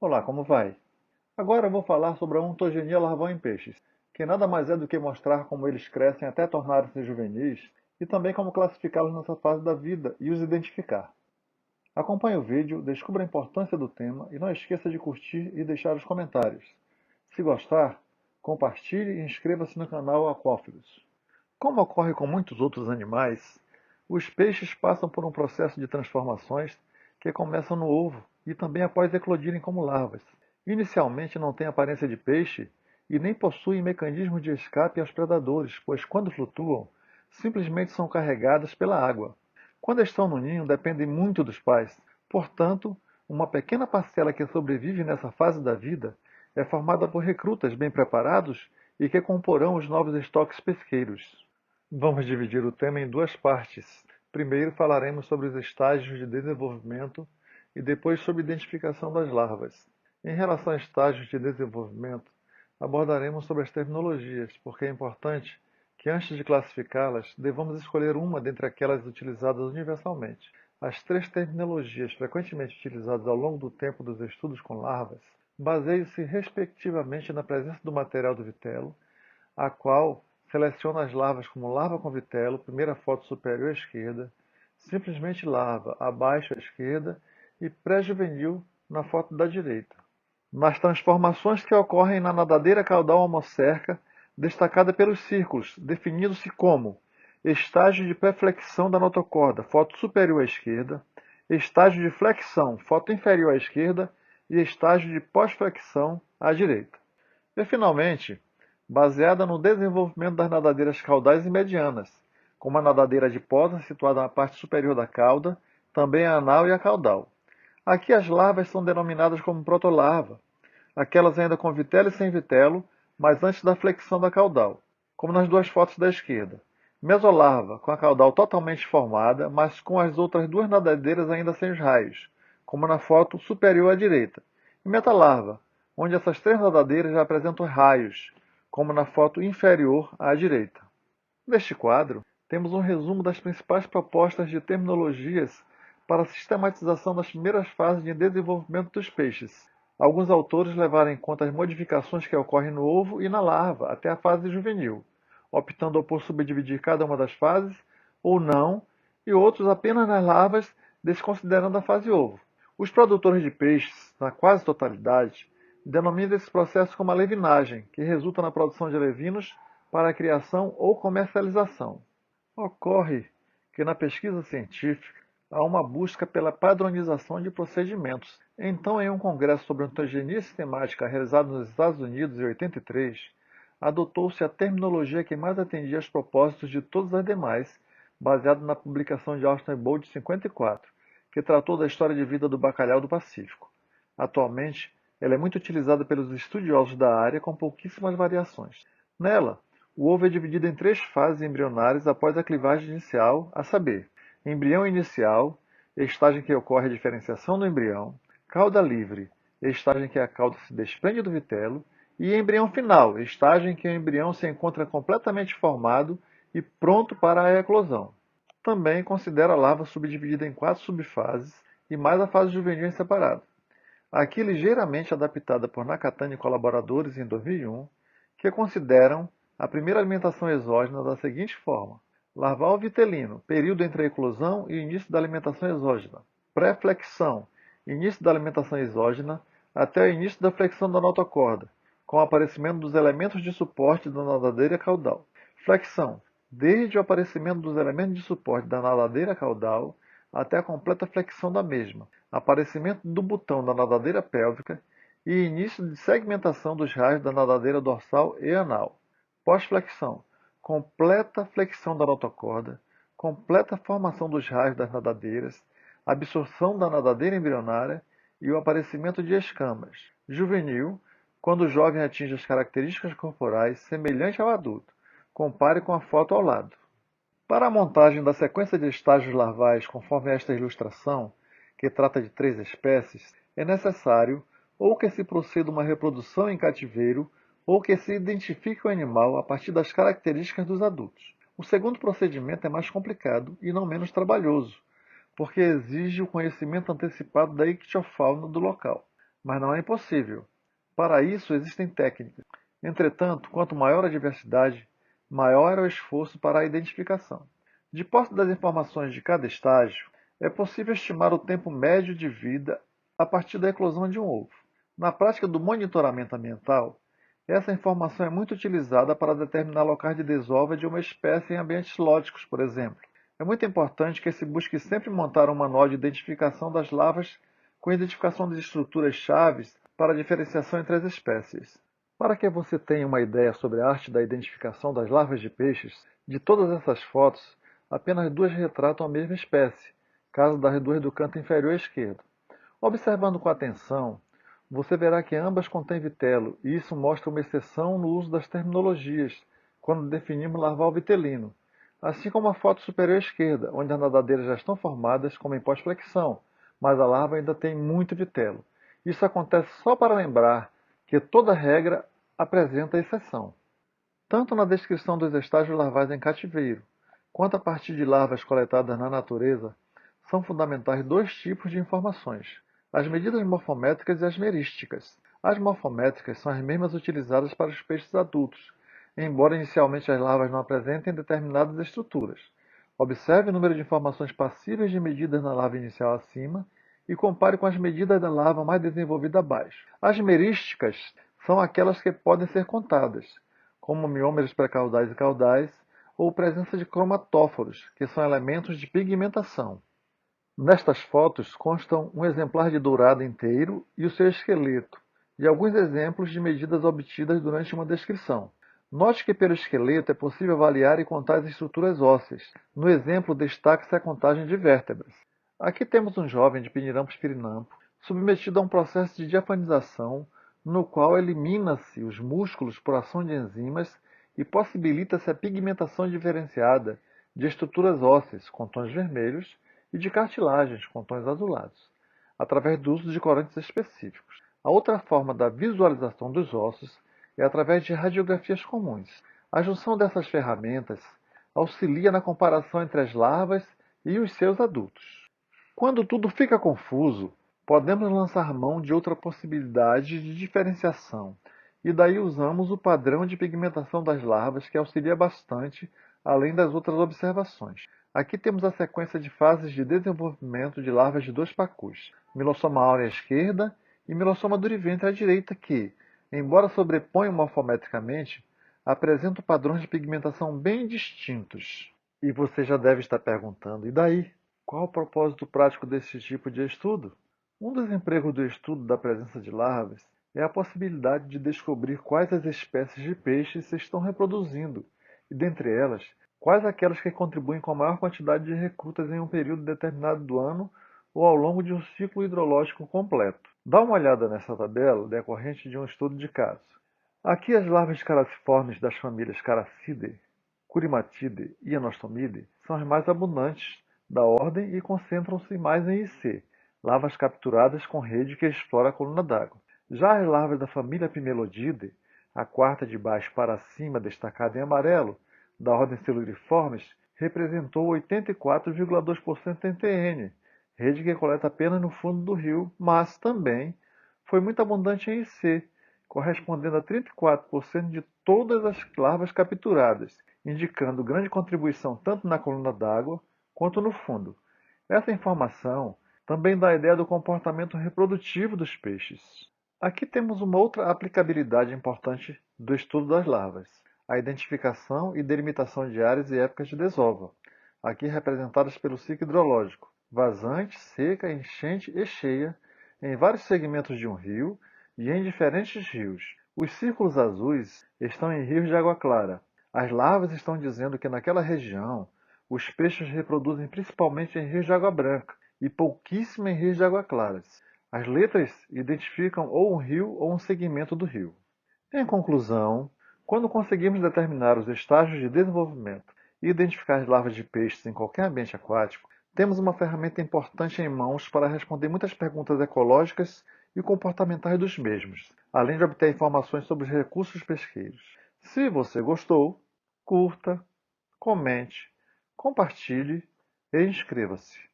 Olá, como vai? Agora eu vou falar sobre a ontogenia larval em peixes, que nada mais é do que mostrar como eles crescem até tornarem-se juvenis e também como classificá-los nessa fase da vida e os identificar. Acompanhe o vídeo, descubra a importância do tema e não esqueça de curtir e deixar os comentários. Se gostar, compartilhe e inscreva-se no canal Aquáfilos. Como ocorre com muitos outros animais, os peixes passam por um processo de transformações que começam no ovo e também após eclodirem como larvas. Inicialmente não têm aparência de peixe e nem possuem mecanismo de escape aos predadores, pois quando flutuam, simplesmente são carregadas pela água. Quando estão no ninho, dependem muito dos pais. Portanto, uma pequena parcela que sobrevive nessa fase da vida é formada por recrutas bem preparados e que comporão os novos estoques pesqueiros. Vamos dividir o tema em duas partes. Primeiro falaremos sobre os estágios de desenvolvimento e depois sobre identificação das larvas. Em relação a estágios de desenvolvimento, abordaremos sobre as terminologias, porque é importante que antes de classificá-las, devamos escolher uma dentre aquelas utilizadas universalmente. As três terminologias frequentemente utilizadas ao longo do tempo dos estudos com larvas baseiam-se respectivamente na presença do material do vitelo, a qual seleciona as larvas como larva com vitelo, primeira foto superior à esquerda, simplesmente larva abaixo à esquerda e pré-juvenil na foto da direita. Nas transformações que ocorrem na nadadeira caudal homocerca, destacada pelos círculos, definindo-se como estágio de pré-flexão da notocorda, foto superior à esquerda, estágio de flexão, foto inferior à esquerda e estágio de pós-flexão à direita. E, finalmente, baseada no desenvolvimento das nadadeiras caudais e medianas, como a nadadeira adiposa, situada na parte superior da cauda, também a anal e a caudal. Aqui as larvas são denominadas como protolarva, aquelas ainda com vitelo e sem vitelo, mas antes da flexão da caudal, como nas duas fotos da esquerda. Mesolarva, com a caudal totalmente formada, mas com as outras duas nadadeiras ainda sem os raios, como na foto superior à direita. E metalarva, onde essas três nadadeiras já apresentam raios, como na foto inferior à direita. Neste quadro, temos um resumo das principais propostas de terminologias para a sistematização das primeiras fases de desenvolvimento dos peixes. Alguns autores levaram em conta as modificações que ocorrem no ovo e na larva até a fase juvenil, optando por subdividir cada uma das fases ou não, e outros apenas nas larvas, desconsiderando a fase ovo. Os produtores de peixes, na quase totalidade, denominam esse processo como alevinagem, que resulta na produção de alevinos para a criação ou comercialização. Ocorre que na pesquisa científica há uma busca pela padronização de procedimentos. Então, em um congresso sobre ontogenia sistemática realizado nos Estados Unidos em 83, adotou-se a terminologia que mais atendia aos propósitos de todas as demais, baseado na publicação de Austin Bolt de 54, que tratou da história de vida do bacalhau do Pacífico. Atualmente, ela é muito utilizada pelos estudiosos da área com pouquíssimas variações. Nela, o ovo é dividido em três fases embrionárias após a clivagem inicial, a saber, embrião inicial, estágio em que ocorre a diferenciação do embrião, cauda livre, estágio em que a cauda se desprende do vitelo, e embrião final, estágio em que o embrião se encontra completamente formado e pronto para a eclosão. Também considera a larva subdividida em quatro subfases e mais a fase juvenil em separado. Aqui ligeiramente adaptada por Nakatani e colaboradores em 2001, que consideram a primeira alimentação exógena da seguinte forma: larval vitelino, período entre a eclosão e início da alimentação exógena. Pré-flexão, início da alimentação exógena até o início da flexão da notocorda, com o aparecimento dos elementos de suporte da nadadeira caudal. Flexão, desde o aparecimento dos elementos de suporte da nadadeira caudal até a completa flexão da mesma, aparecimento do botão da nadadeira pélvica e início de segmentação dos raios da nadadeira dorsal e anal. Pós-flexão, completa flexão da notocorda, completa formação dos raios das nadadeiras, absorção da nadadeira embrionária e o aparecimento de escamas. Juvenil, quando o jovem atinge as características corporais semelhantes ao adulto. Compare com a foto ao lado. Para a montagem da sequência de estágios larvais conforme esta ilustração, que trata de três espécies, é necessário ou que se proceda uma reprodução em cativeiro ou que se identifique o animal a partir das características dos adultos. O segundo procedimento é mais complicado e não menos trabalhoso, porque exige o conhecimento antecipado da ictiofauna do local. mas não é impossível. Para isso existem técnicas. Entretanto, quanto maior a diversidade, maior é o esforço para a identificação. De posse das informações de cada estágio, é possível estimar o tempo médio de vida a partir da eclosão de um ovo. Na prática do monitoramento ambiental, essa informação é muito utilizada para determinar locais de desova de uma espécie em ambientes lóticos, por exemplo. É muito importante que se busque sempre montar um manual de identificação das larvas com identificação de estruturas chaves para a diferenciação entre as espécies. Para que você tenha uma ideia sobre a arte da identificação das larvas de peixes, de todas essas fotos, apenas duas retratam a mesma espécie, caso das duas do canto inferior esquerdo. Observando com atenção, você verá que ambas contêm vitelo, e isso mostra uma exceção no uso das terminologias, quando definimos larval vitelino, assim como a foto superior esquerda, onde as nadadeiras já estão formadas como em pós-flexão, mas a larva ainda tem muito vitelo. Isso acontece só para lembrar que toda regra apresenta exceção. Tanto na descrição dos estágios larvais em cativeiro, quanto a partir de larvas coletadas na natureza, são fundamentais dois tipos de informações: as medidas morfométricas e as merísticas. As morfométricas são as mesmas utilizadas para os peixes adultos, embora inicialmente as larvas não apresentem determinadas estruturas. Observe o número de informações passíveis de medidas na larva inicial acima e compare com as medidas da larva mais desenvolvida abaixo. As merísticas são aquelas que podem ser contadas, como miômeros pré-caudais e caudais, ou presença de cromatóforos, que são elementos de pigmentação. Nestas fotos constam um exemplar de dourado inteiro e o seu esqueleto, e alguns exemplos de medidas obtidas durante uma descrição. Note que pelo esqueleto é possível avaliar e contar as estruturas ósseas. No exemplo, destaca-se a contagem de vértebras. Aqui temos um jovem de Pinirampus pirinampo, submetido a um processo de diafanização, no qual elimina-se os músculos por ação de enzimas e possibilita-se a pigmentação diferenciada de estruturas ósseas com tons vermelhos e de cartilagens com tons azulados, através do uso de corantes específicos. A outra forma da visualização dos ossos é através de radiografias comuns. A junção dessas ferramentas auxilia na comparação entre as larvas e os seus adultos. Quando tudo fica confuso, podemos lançar mão de outra possibilidade de diferenciação, e daí usamos o padrão de pigmentação das larvas, que auxilia bastante, além das outras observações. Aqui temos a sequência de fases de desenvolvimento de larvas de dois pacus, Milossoma áurea à esquerda e Milossoma duriventre à direita, que, embora sobreponham morfometricamente, apresentam padrões de pigmentação bem distintos. E você já deve estar perguntando, e daí? Qual o propósito prático desse tipo de estudo? Um dos empregos do estudo da presença de larvas é a possibilidade de descobrir quais as espécies de peixes se estão reproduzindo, e dentre elas, quais aquelas que contribuem com a maior quantidade de recrutas em um período determinado do ano ou ao longo de um ciclo hidrológico completo. Dá uma olhada nessa tabela decorrente de um estudo de caso. Aqui as larvas caraciformes das famílias Caracidae, Curimatidae e Anostomidae são as mais abundantes da ordem e concentram-se mais em IC, larvas capturadas com rede que explora a coluna d'água. Já as larvas da família Pimelodidae, a quarta de baixo para cima destacada em amarelo, da ordem Celuriformes, representou 84,2% em TN, rede que coleta apenas no fundo do rio, mas também foi muito abundante em IC, correspondendo a 34% de todas as larvas capturadas, indicando grande contribuição tanto na coluna d'água quanto no fundo. Essa informação também dá a ideia do comportamento reprodutivo dos peixes. Aqui temos uma outra aplicabilidade importante do estudo das larvas: a identificação e delimitação de áreas e épocas de desova, aqui representadas pelo ciclo hidrológico, vazante, seca, enchente e cheia, em vários segmentos de um rio e em diferentes rios. Os círculos azuis estão em rios de água clara. As larvas estão dizendo que naquela região os peixes reproduzem principalmente em rios de água branca e pouquíssimo em rios de água claras. As letras identificam ou um rio ou um segmento do rio. Em conclusão, quando conseguimos determinar os estágios de desenvolvimento e identificar as larvas de peixes em qualquer ambiente aquático, temos uma ferramenta importante em mãos para responder muitas perguntas ecológicas e comportamentais dos mesmos, além de obter informações sobre os recursos pesqueiros. Se você gostou, curta, comente, compartilhe e inscreva-se.